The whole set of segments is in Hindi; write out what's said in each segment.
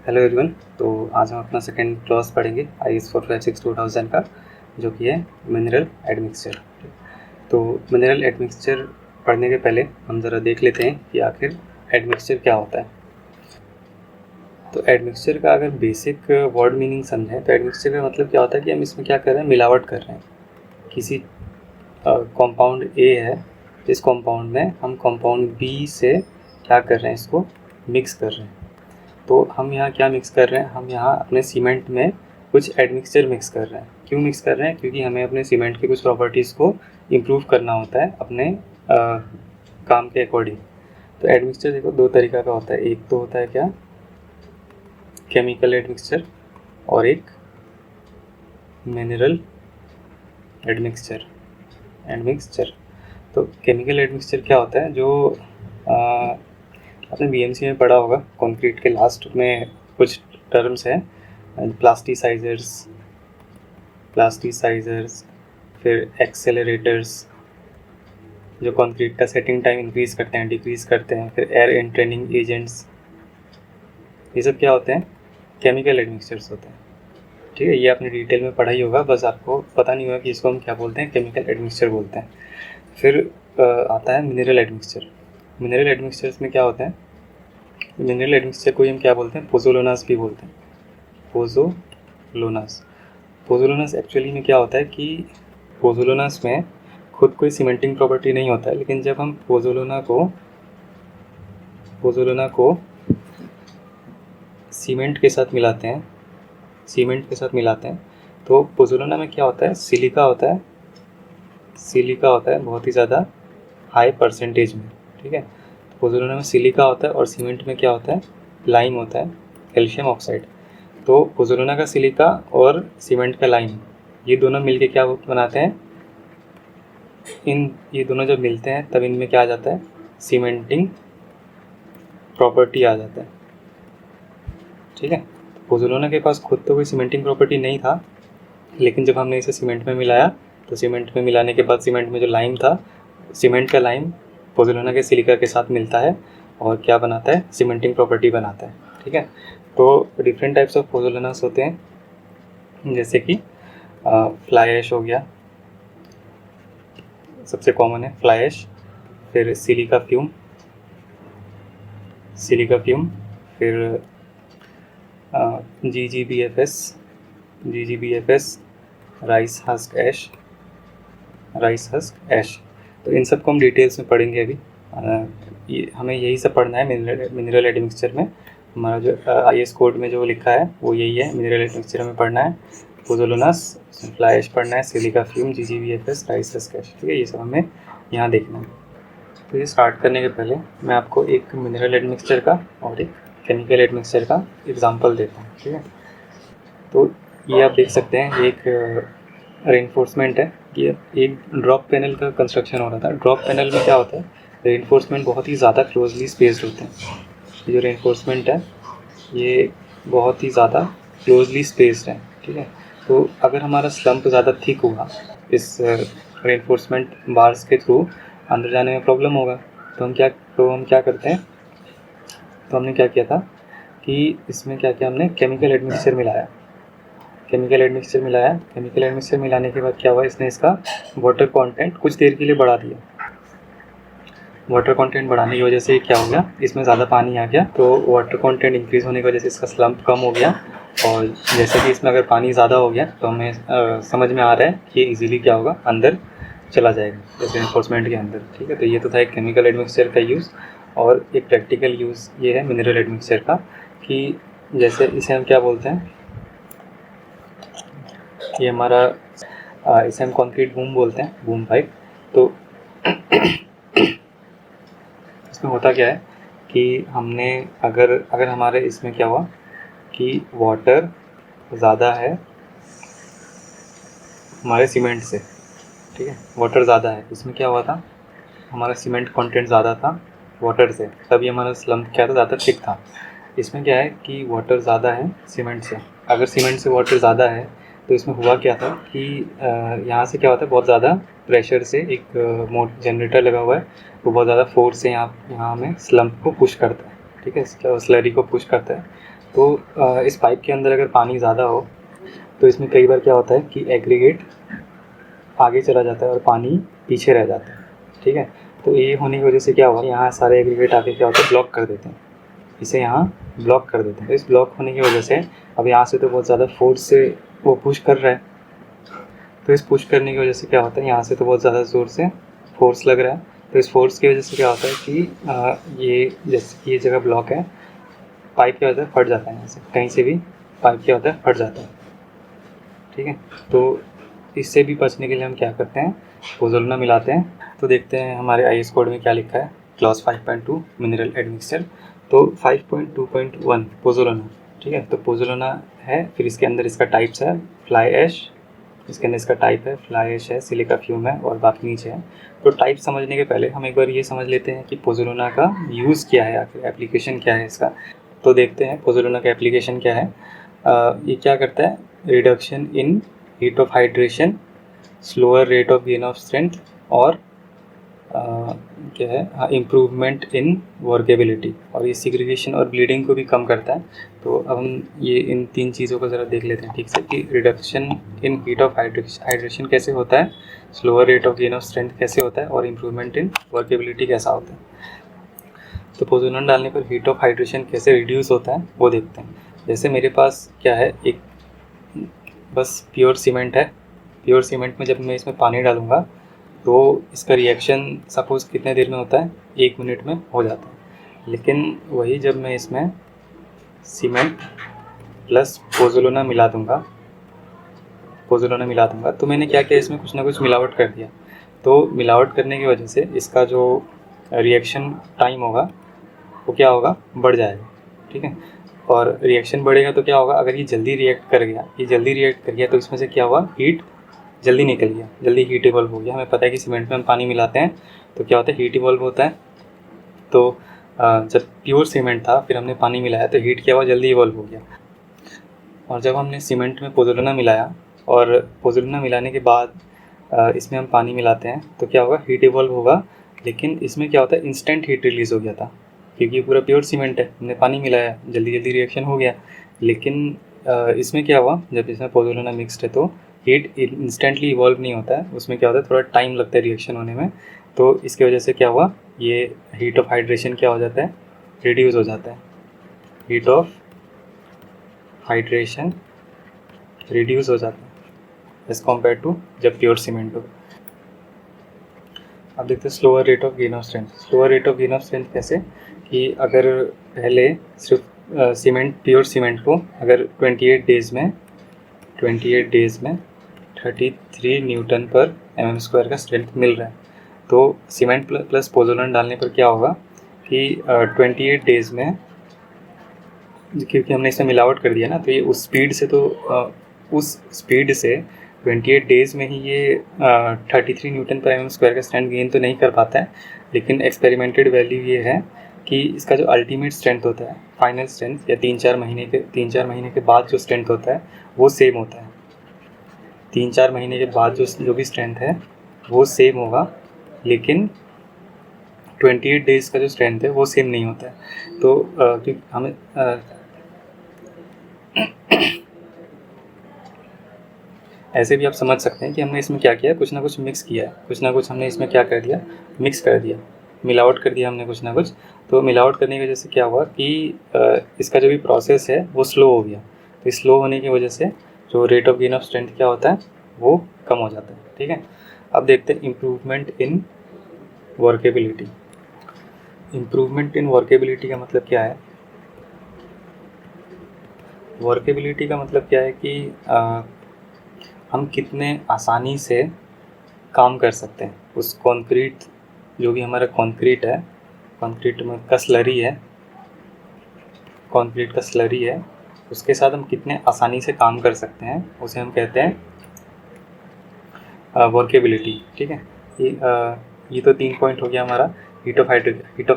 Hello everyone. तो आज हम अपना सेकेंड क्लास पढ़ेंगे IS 456-2000 का, जो कि है मिनरल एडमिक्सचर। तो मिनरल एडमिक्सचर पढ़ने के पहले हम ज़रा देख लेते हैं कि आखिर एडमिक्सचर क्या होता है। तो एडमिक्सचर का अगर बेसिक वर्ड मीनिंग समझें तो एडमिक्सचर का मतलब क्या होता है कि हम इसमें क्या कर रहे हैं, मिलावट कर रहे हैं। किसी कंपाउंड ए है, इस कंपाउंड में हम कंपाउंड बी से क्या कर रहे हैं, इसको मिक्स कर रहे हैं। तो हम यहाँ क्या मिक्स कर रहे हैं, हम यहाँ अपने सीमेंट में कुछ एडमिक्सचर मिक्स कर रहे हैं। क्यों मिक्स कर रहे हैं? क्योंकि हमें अपने सीमेंट की कुछ प्रॉपर्टीज़ को इम्प्रूव करना होता है अपने काम के अकॉर्डिंग। तो एडमिक्सचर देखो दो तरीक़ा का होता है। एक तो होता है क्या, केमिकल एडमिक्सचर, और एक मिनरल एडमिक्सचर। तो केमिकल एडमिक्सचर क्या होता है, जो आपने BMC में पढ़ा होगा, कंक्रीट के लास्ट में कुछ टर्म्स हैं, प्लास्टिसाइजर्स, फिर एक्सेलरेटर्स, जो कंक्रीट का सेटिंग टाइम इंक्रीज़ करते हैं, डिक्रीज़ करते हैं, फिर एयर एंट्रेनिंग एजेंट्स, ये सब क्या होते हैं, केमिकल एडमिक्सचर्स होते हैं। ठीक है, ये आपने डिटेल में पढ़ा ही होगा, बस आपको पता नहीं होगा कि इसको हम क्या बोलते हैं, केमिकल एडमिक्सचर बोलते हैं। फिर आता है मिनरल एडमिक्सचर। मिनरल एडमिक्सचर्स में क्या होता है, मिनरल एडमिक्सचर को हम क्या बोलते हैं, पोज़ोलोनास भी बोलते हैं। पोज़ोलोनास एक्चुअली में क्या होता है कि पोज़ोलोनास में खुद कोई सीमेंटिंग प्रॉपर्टी नहीं होता है, लेकिन जब हम पोज़ोलोना को सीमेंट के साथ मिलाते हैं, तो पोज़ोलोना में क्या होता है, सिलिका होता है बहुत ही ज़्यादा हाई परसेंटेज में। ठीक है, तो पोज़ोलोना में सिलिका होता है और सीमेंट में क्या होता है, लाइम होता है, कैल्शियम ऑक्साइड। तो पोज़ोलोना का सिलिका और सीमेंट का लाइम, ये दोनों मिलके क्या बनाते हैं, ये दोनों जब मिलते हैं तब इनमें क्या आ जाता है, सीमेंटिंग प्रॉपर्टी आ जाता है। ठीक है, पोज़ोलोना के पास खुद तो कोई सीमेंटिंग प्रॉपर्टी नहीं था, लेकिन जब हमने इसे सीमेंट में मिलाया तो सीमेंट में मिलाने के बाद सीमेंट में जो लाइम था, सीमेंट का लाइम पोज़ोलोना के सिलिका के साथ मिलता है और क्या बनाता है, सीमेंटिंग प्रॉपर्टी बनाता है। ठीक है, तो डिफरेंट टाइप्स ऑफ पोज़ोलोनास होते हैं, जैसे कि फ्लाई ऐश हो गया, सबसे कॉमन है फ्लाई ऐश, फिर सिलिका फ्यूम, फिर GGBFS, राइस हस्क ऐश। तो इन सब को हम डिटेल्स में पढ़ेंगे अभी। ये हमें यही सब पढ़ना है मिनरल एडमिक्सचर में। हमारा जो IS कोड में जो लिखा है वो यही है, मिनरल एडमिक्सचर हमें पढ़ना है, पोज़ोलोनास, फ्लाई ऐश पढ़ना है, silica fume, GGBFS, rice husk ash. ठीक है, ये सब हमें यहाँ देखना है। तो ये स्टार्ट करने के पहले मैं आपको एक मिनरल एडमिक्सचर का और एक केमिकल एडमिक्सचर का एग्जांपल देता हूँ। ठीक है, तो ये आप देख सकते हैं, एक रेनफोर्समेंट है। ये एक ड्रॉप पैनल का कंस्ट्रक्शन हो रहा था। ड्रॉप पैनल में क्या होता है, रेनफोर्समेंट बहुत ही ज़्यादा क्लोजली स्पेस्ड होते हैं। ये जो रेनफोर्समेंट है ये बहुत ही ज़्यादा क्लोजली स्पेस्ड है। ठीक है, तो अगर हमारा स्लम्प ज़्यादा थिक हुआ, इस रेनफोर्समेंट बार्स के थ्रू अंदर जाने में प्रॉब्लम होगा। तो हम क्या करते हैं, तो हमने क्या किया था कि इसमें क्या किया, हमने केमिकल एडमिक्सचर मिलाया। केमिकल एडमिक्सचर मिलाने के बाद क्या हुआ, इसने इसका वाटर कंटेंट कुछ देर के लिए बढ़ा दिया। वाटर कंटेंट बढ़ाने की वजह से क्या हो गया, इसमें ज़्यादा पानी आ गया, तो वाटर कंटेंट इंक्रीज़ होने की वजह से इसका स्लम्प कम हो गया। और जैसे कि इसमें अगर पानी ज़्यादा हो गया तो हमें समझ में आ रहा है कि ईजिली क्या होगा, अंदर चला जाएगा इस रेनफोर्समेंट के अंदर। ठीक है, तो ये तो था एक केमिकल एडमिक्सचर का यूज़। और एक प्रैक्टिकल यूज़ ये है मिनरल एडमिक्सचर का, कि जैसे इसे हम क्या बोलते हैं, ये हमारा इसे हम कंक्रीट बूम बोलते हैं, बूम पाइप। तो इसमें होता क्या है कि हमने अगर हमारे इसमें क्या हुआ कि वाटर ज़्यादा है हमारे सीमेंट से। ठीक है, वाटर ज़्यादा है, इसमें क्या हुआ था, हमारा सीमेंट कंटेंट ज़्यादा था वाटर से, तभी हमारा स्लम्प क्या था, ज़्यादा थिक था। इसमें क्या है कि वाटर ज़्यादा है सीमेंट से। अगर सीमेंट से वाटर ज़्यादा है तो इसमें हुआ क्या था कि यहाँ से क्या होता है, बहुत ज़्यादा प्रेशर से एक जनरेटर लगा हुआ है, वो बहुत ज़्यादा फोर्स से यहाँ हमें स्लम्प को पुश करता है। ठीक है, स्लरी को पुश करता है। तो इस पाइप के अंदर अगर पानी ज़्यादा हो तो इसमें कई बार क्या होता है कि एग्रीगेट आगे चला जाता है और पानी पीछे रह जाता है, ठीक है। तो ये होने की वजह से क्या होगा, यहाँ सारे एग्रीगेट आके क्या होता है ब्लॉक कर देते हैं, इसे यहाँ ब्लॉक कर देते हैं। तो इस ब्लॉक होने की वजह से अब यहाँ से तो बहुत ज़्यादा फोर्स से वो पुश कर रहा है, तो इस पुश करने की वजह से क्या होता है, यहाँ से तो बहुत ज़्यादा ज़ोर से फोर्स लग रहा है। तो इस फोर्स की वजह से क्या होता है कि ये जैसे कि ये जगह ब्लॉक है, पाइप क्या होता है फट जाता है, यहाँ से कहीं से भी पाइप क्या होता है फट जाता है, ठीक है। तो इससे भी बचने के लिए हम क्या करते हैं, पोज़ोलाना मिलाते हैं। तो देखते हैं हमारे आईएस कोड में क्या लिखा है, क्लॉज 5.2 मिनरल एडमिक्सचर। तो 5.2.1 पोज़ोलाना, ठीक है। तो पोज़ोलाना है, फिर इसके अंदर इसका टाइप्स है फ्लाई ऐश, इसके अंदर इसका टाइप है फ्लाई ऐश है, सिलिका फ्यूम है और बाकी नीचे है। तो टाइप समझने के पहले हम एक बार ये समझ लेते हैं कि पोज़ोलाना का यूज़ क्या है, आखिर एप्लीकेशन क्या है इसका। तो देखते हैं पोज़ोलाना का एप्लीकेशन क्या है। ये क्या करता है, reduction in heat of hydration, slower rate of gain of strength और क्या है इम्प्रूवमेंट इन वर्केबिलिटी, और ये सिग्रीगेशन और ब्लीडिंग को भी कम करता है। तो अब हम ये इन 3 चीज़ों को ज़रा देख लेते हैं ठीक से कि reduction in heat of hydration कैसे होता है, slower rate of gain of strength कैसे होता है और इम्प्रूवमेंट इन वर्केबिलिटी कैसा होता है। तो पोज़ोलाना डालने पर हीट ऑफ हाइड्रेशन कैसे रिड्यूस होता है वो देखते हैं। जैसे मेरे पास क्या है, एक बस प्योर सीमेंट है, प्योर सीमेंट में जब मैं इसमें पानी डालूँगा तो इसका रिएक्शन सपोज़ कितने देर में होता है, 1 मिनट में हो जाता है। लेकिन वही जब मैं इसमें सीमेंट प्लस पोज़ोलाना मिला दूँगा तो मैंने क्या किया, इसमें कुछ ना कुछ मिलावट कर दिया। तो मिलावट करने की वजह से इसका जो रिएक्शन टाइम होगा वो क्या होगा, बढ़ जाएगा, ठीक है। और रिएक्शन बढ़ेगा तो क्या होगा, अगर ये जल्दी रिएक्ट कर गया तो इसमें से क्या हुआ, हीट जल्दी निकल गया, जल्दी हीट इवॉल्व हो गया। हमें पता है कि सीमेंट में हम पानी मिलाते हैं तो क्या होता है, हीट इवॉल्व होता है। तो जब प्योर सीमेंट था फिर हमने पानी मिलाया तो हीट क्या हुआ, जल्दी इवॉल्व हो गया। और जब हमने सीमेंट में पोज़ोलाना मिलाया और पोज़ोलाना मिलाने के बाद इसमें हम पानी मिलाते हैं तो क्या होगा, हीट इवॉल्व होगा। लेकिन इसमें क्या होता है, इंस्टेंट हीट रिलीज़ हो गया था क्योंकि ये पूरा प्योर सीमेंट है, हमने पानी मिलाया, जल्दी जल्दी रिएक्शन हो गया। लेकिन इसमें क्या हुआ, जब इसमें पोज़ोलाना मिक्स्ड है तो हीट इंस्टेंटली इवॉल्व नहीं होता है, उसमें क्या होता है थोड़ा टाइम लगता है रिएक्शन होने में। तो इसकी वजह से क्या हुआ, ये हीट ऑफ हाइड्रेशन क्या हो जाता है, रिड्यूस हो जाता है। हीट ऑफ हाइड्रेशन रिड्यूस हो जाता है एज़ कम्पेयर टू जब प्योर सीमेंट हो। अब देखते हैं slower rate of gain of strength. Slower rate of gain of strength कैसे, कि अगर पहले सिर्फ सीमेंट, प्योर सीमेंट को अगर 28 डेज़ में 33 न्यूटन पर mm² का स्ट्रेंथ मिल रहा है, तो सीमेंट प्लस पोज़ोलाना डालने पर क्या होगा कि 28 डेज़ में, क्योंकि हमने इसमें मिलावट कर दिया ना, तो ये उस स्पीड से 28 डेज़ में ही ये 33 न्यूटन पर mm² का स्ट्रेंथ गेन तो नहीं कर पाता है। लेकिन एक्सपेरिमेंटेड वैल्यू ये है कि इसका जो अल्टीमेट स्ट्रेंथ होता है, फाइनल स्ट्रेंथ या 3-4 महीने के बाद जो स्ट्रेंथ होता है वो सेम होता है। 3-4 महीने के बाद जो भी स्ट्रेंथ है वो सेम होगा, लेकिन 28 डेज़ का जो स्ट्रेंथ है वो सेम नहीं होता है। तो क्योंकि हमें ऐसे भी आप समझ सकते हैं कि हमने इसमें क्या किया, कुछ ना कुछ मिक्स किया है, कुछ ना कुछ हमने इसमें क्या कर दिया, मिक्स कर दिया, मिलावट कर दिया हमने कुछ ना कुछ। तो मिलावट करने की वजह से क्या हुआ कि इसका जो भी प्रोसेस है वो स्लो हो गया। तो स्लो होने की वजह से जो rate of gain of strength क्या होता है वो कम हो जाता है, ठीक है। अब देखते हैं improvement in workability. Improvement in workability का मतलब क्या है, वर्केबिलिटी का मतलब क्या है कि हम कितने आसानी से काम कर सकते हैं उस कंक्रीट, जो भी हमारा कंक्रीट है, कंक्रीट में का स्लरी है, कंक्रीट का स्लरी है, उसके साथ हम कितने आसानी से काम कर सकते हैं, उसे हम कहते हैं वर्केबिलिटी, ठीक है। ये तो 3 पॉइंट हो गया हमारा, हीट ऑफ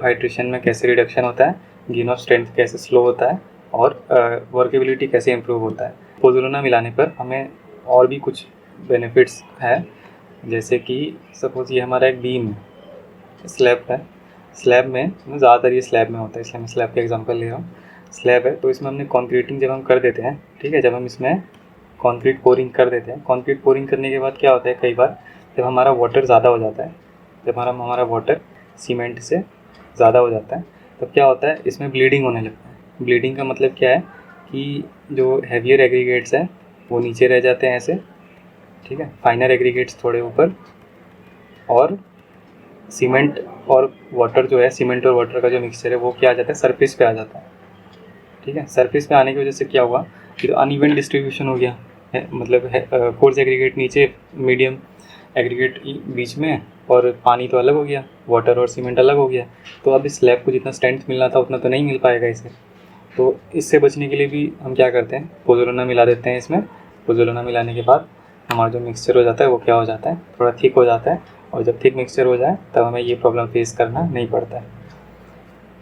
हाइड्रेशन में कैसे रिडक्शन होता है, गेन ऑफ स्ट्रेंथ कैसे स्लो होता है और वर्केबिलिटी कैसे इम्प्रूव होता है। पोज़ोलाना मिलाने पर हमें और भी कुछ बेनिफिट्स है, जैसे कि सपोज़ ये हमारा एक बीम है, स्लैब है, स्लैब में ज़्यादातर ये स्लैब में होता है, इसलिए मैं स्लैब का एग्जांपल ले रहा हूँ। स्लैब है तो इसमें हमने कॉन्क्रीटिंग जब हम कर देते हैं, ठीक है, जब हम इसमें कॉन्क्रीट पोरिंग कर देते हैं, कॉन्क्रीट पोरिंग करने के बाद क्या होता है, कई बार जब हमारा वाटर ज़्यादा हो जाता है, जब हमारा वाटर सीमेंट से ज़्यादा हो जाता है, तब क्या होता है, इसमें ब्लीडिंग होने लगता है। ब्लीडिंग का मतलब क्या है कि जो हैवियर एग्रीगेट्स हैं वो नीचे रह जाते हैं ऐसे, ठीक है, फाइनर एग्रीगेट्स थोड़े ऊपर, और सीमेंट और वाटर जो है, सीमेंट और वाटर का जो मिक्सचर है वो क्या आ जाता है, सरफेस पे आ जाता है, ठीक है। सरफेस पे आने की वजह से क्या हुआ कि तो अनइवन डिस्ट्रीब्यूशन हो गया है, मतलब है कोर्स एग्रीगेट नीचे, मीडियम एग्रीगेट बीच में, और पानी तो अलग हो गया, वाटर और सीमेंट अलग हो गया। तो अब इस स्लैब को जितना स्ट्रेंथ मिलना था उतना तो नहीं मिल पाएगा इसे। तो इससे बचने के लिए भी हम क्या करते हैं, पोज़ोलाना मिला देते हैं इसमें। पोज़ोलाना मिलाने के बाद हमारा जो मिक्सचर हो जाता है वो क्या हो जाता है, थोड़ा थिक हो जाता है, और जब थिक मिक्सचर हो जाए तब हमें ये प्रॉब्लम फेस करना नहीं पड़ता है।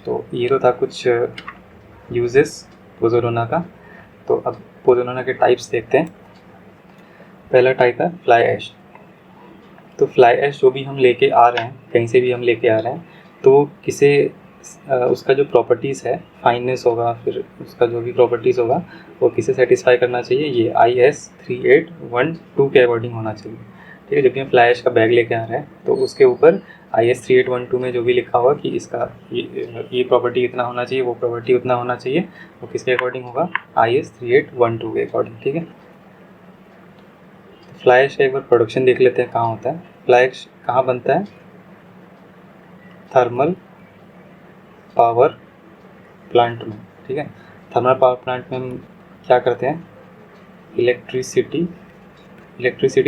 तो ये तो था कुछ यूजेस पोज़ोलाना का। तो अब पोज़ोलाना के टाइप्स देखते हैं। पहला टाइप है फ्लाई ऐश। तो फ्लाई ऐश जो भी हम लेके आ रहे हैं, कहीं से भी हम लेके आ रहे हैं, तो किसे उसका जो प्रॉपर्टीज़ है, फाइननेस होगा, फिर उसका जो भी प्रॉपर्टीज़ होगा वो किसे सेटिस्फाई करना चाहिए, ये IS 3812 के अकॉर्डिंग होना चाहिए, ठीक है। जब भी हम फ्लाई ऐश का बैग लेके आ रहे हैं तो उसके ऊपर IS 3812 में जो भी लिखा होगा कि इसका ये प्रॉपर्टी इतना होना चाहिए, वो प्रॉपर्टी उतना होना चाहिए, वो किसके अकॉर्डिंग होगा, IS 3812 के अकॉर्डिंग, ठीक है। फ्लाई ऐश का एक बार प्रोडक्शन देख लेते हैं कहाँ होता है। फ्लाई ऐश कहाँ बनता है, थर्मल पावर प्लांट में, ठीक है। थर्मल पावर प्लांट में हम क्या करते हैं, इलेक्ट्रिसिटी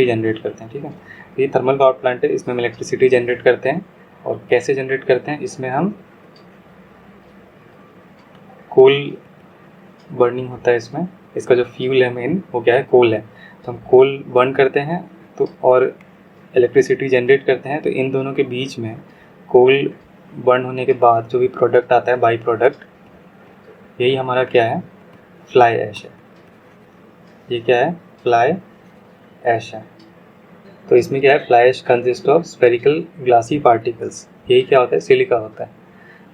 जनरेट करते हैं, ठीक है। ये थर्मल पावर प्लांट है, इसमें हम इलेक्ट्रिसिटी जनरेट करते हैं। और कैसे जनरेट करते हैं, इसमें हम कोल बर्निंग होता है इसमें, इसका जो फ्यूल है मेन वो क्या है, कोल है। तो हम कोल बर्न करते हैं तो और इलेक्ट्रिसिटी जनरेट करते हैं, तो इन दोनों के बीच में कोल बर्न होने के बाद जो भी प्रोडक्ट आता है, बाई प्रोडक्ट, यही हमारा क्या है, फ्लाई ऐश है। ये क्या है, फ्लाई ऐश है। तो इसमें क्या है, fly ash consist of spherical glassy particles, यही क्या होता है, सिलिका होता है।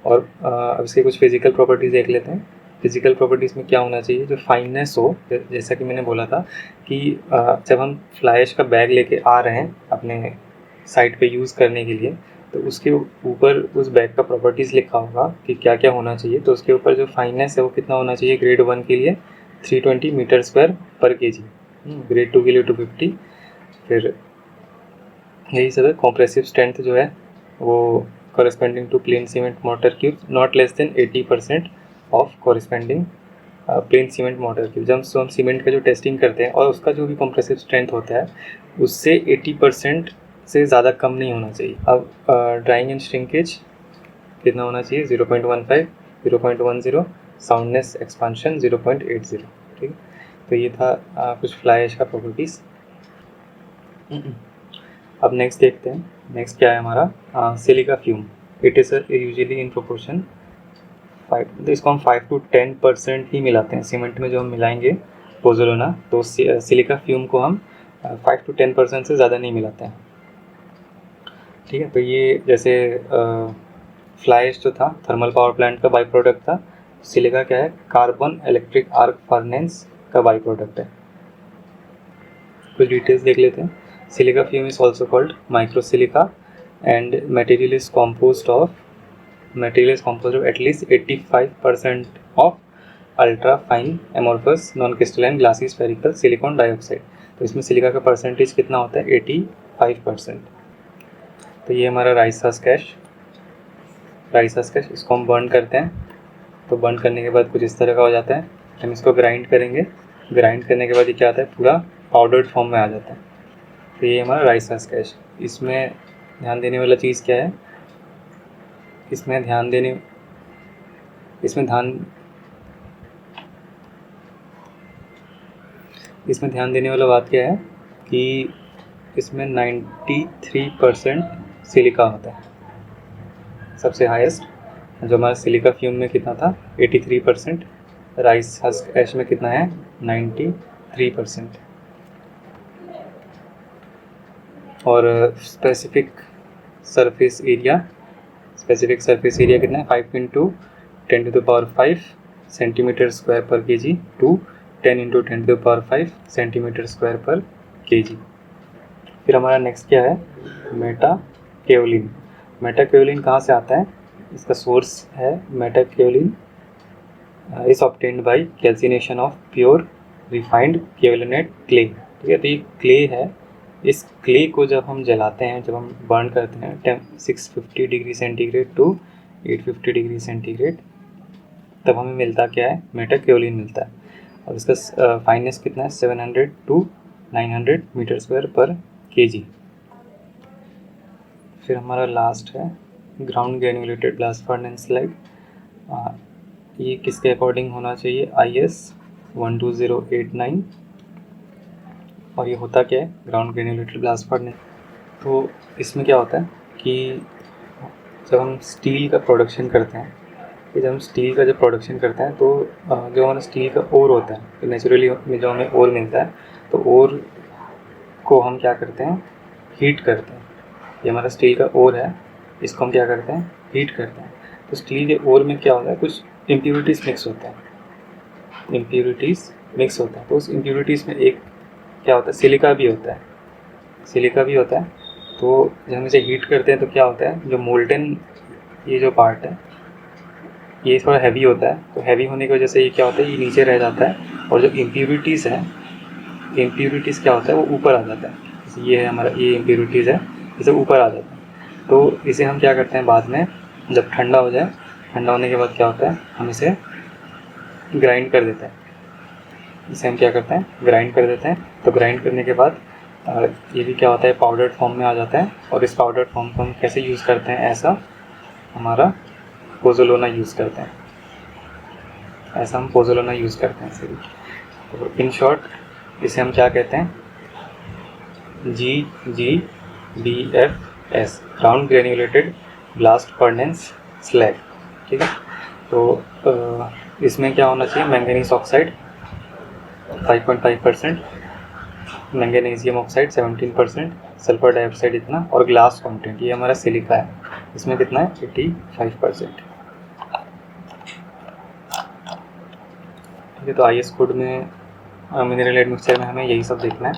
और अब इसके कुछ फिजिकल प्रॉपर्टीज़ देख लेते हैं। फिजिकल प्रॉपर्टीज़ में क्या होना चाहिए, जो फाइननेस हो, जैसा कि मैंने बोला था कि जब हम फ्लाई ऐश का बैग लेके आ रहे हैं अपने साइट पे यूज़ करने के लिए, तो उसके ऊपर उस बैग का प्रॉपर्टीज़ लिखा होगा कि क्या क्या होना चाहिए। तो उसके ऊपर जो फाइननेस है वो कितना होना चाहिए, ग्रेड 1 के लिए 320 मीटर स्क्वायर पर kg, ग्रेड 2 के लिए 250, फिर यही सब है। कॉम्प्रेसिव स्ट्रेंथ जो है वो corresponding to plain cement mortar cubes not less than 80% of corresponding plain cement mortar cube। जब हम सीमेंट का जो टेस्टिंग करते हैं और उसका जो भी कॉम्प्रेसिव स्ट्रेंथ होता है उससे 80% से ज़्यादा कम नहीं होना चाहिए। अब ड्राइंग एंड श्रिंकेज कितना होना चाहिए, 0.15, 0.10, साउंडनेस एक्सपांशन 0.80, ठीक है। तो ये था कुछ फ्लाई ऐश का प्रॉपर्टीज़। अब नेक्स्ट देखते हैं, नेक्स्ट क्या है हमारा, silica fume. It is usually in proportion 5, तो इसको हम 5 to 10% ही मिलाते हैं सीमेंट में। जो हम मिलाएंगे पोज़ोलाना, तो सिलिका फ्यूम को हम 5 to 10% से ज़्यादा नहीं मिलाते हैं, ठीक है। तो ये जैसे फ्लाई ऐश जो था थर्मल पावर प्लांट का बाई प्रोडक्ट था, सिलिका क्या है, कार्बन इलेक्ट्रिक आर्क फर्नेस का बाई प्रोडक्ट है। कुछ डिटेल्स देख लेते हैं। Silica fume is also called microsilica, and material is composed of at least 85% of ultra fine amorphous non-crystalline glassy spherical silicon dioxide। तो इसमें सिलिका का परसेंटेज कितना होता है, 85%। तो ये हमारा राइस हस्क ऐश, इसको हम बर्न करते हैं। तो बर्न करने के बाद कुछ इस तरह का हो जाता है। हम इसको ग्राइंड करेंगे, ग्राइंड करने के बाद ये क्या आता है, पूरा पाउडर्ड फॉर्म में आ जाता है। तो ये हमारा राइस हस्क ऐश। इसमें ध्यान देने वाला चीज़ क्या है, इसमें ध्यान देने वाला बात क्या है कि इसमें 93% सिलिका होता है, सबसे हाईएस्ट। जो हमारा सिलिका फ्यूम में कितना था, 83%, राइस हस्क ऐश में कितना है, 93%। और स्पेसिफिक सरफेस एरिया कितना है, 5 × 10⁵ सेंटीमीटर स्क्वायर पर केजी टू 10 × 10⁵ सेंटीमीटर स्क्वायर पर केजी। फिर हमारा नेक्स्ट क्या है, मेटाकाओलिन। मेटाकाओलिन कहाँ से आता है, इसका सोर्स है metakaolin is obtained by calcination of pure refined kaolinite clay. ठीक है, तो ये क्ले है, इस क्ले को जब हम जलाते हैं, जब हम बर्न करते हैं 650 degree centigrade to 850 degree centigrade, तब हमें मिलता क्या है, मेटाकाओलिन मिलता है। और इसका फाइननेस कितना है, 700 to 900 मीटर स्क्वायर पर केजी। फिर हमारा लास्ट है ground granulated blast furnace slag. ये किसके अकॉर्डिंग होना चाहिए, IS 12089। और ये होता क्या है, ग्राउंड ग्रेन्युलेटेड ब्लास्ट फर्नेस। तो इसमें क्या होता है कि जब हम स्टील का प्रोडक्शन करते हैं, जब हम स्टील का जब प्रोडक्शन करते हैं तो जो हमारा स्टील का ओर होता है, तो नेचुरली जो हमें ओर मिलता है, तो ओर को हम क्या करते हैं, हीट करते हैं। ये हमारा स्टील का ओर है, इसको हम क्या करते हैं, हीट करते हैं। तो स्टील के ओर में क्या होता है, कुछ इम्प्योरिटीज़ मिक्स होते हैं, इम्प्योरिटीज़ मिक्स होता है। तो उस इम्प्योरिटीज़ में एक क्या होता है, सिलिका भी होता है, सिलिका भी होता है। तो जब हम इसे हीट करते हैं तो क्या होता है, जो मोल्टन ये जो पार्ट है ये थोड़ा हैवी होता है। तो हैवी होने की वजह से ये क्या होता है, ये नीचे रह जाता है, और जो इम्प्योरिटीज़ है, इम्प्योरिटीज़ क्या होता है, वो ऊपर आ जाता है। जैसे ये है हमारा, ये इम्प्योरिटीज़ है, इसे ऊपर आ जाता है। तो इसे हम क्या करते हैं, बाद में जब ठंडा हो जाए, ठंडा होने के बाद क्या होता है, हम इसे ग्राइंड कर देते हैं। इसे हम क्या करते हैं, ग्राइंड कर देते हैं। तो ग्राइंड करने के बाद ये भी क्या होता है, पाउडर्ड फॉर्म में आ जाता है। और इस पाउडर्ड फॉर्म को हम कैसे यूज़ करते हैं, ऐसा हमारा पोज़ोलाना यूज़ करते हैं, ऐसा हम पोज़ोलाना यूज़ करते हैं इसे भी। तो इन शॉर्ट इसे हम क्या कहते हैं, GGBFS, ground granulated blast furnace slag. ठीक है, तो इसमें क्या होना चाहिए, manganese oxide 5.5%, magnesium oxide 17%, sulphur dioxide इतना, और ग्लास कंटेंट ये हमारा सिलिका है, इसमें कितना है, 85%। ठीक है, तो IS कोड में मिनरल एडमिक्सचर में हमें यही सब देखना है।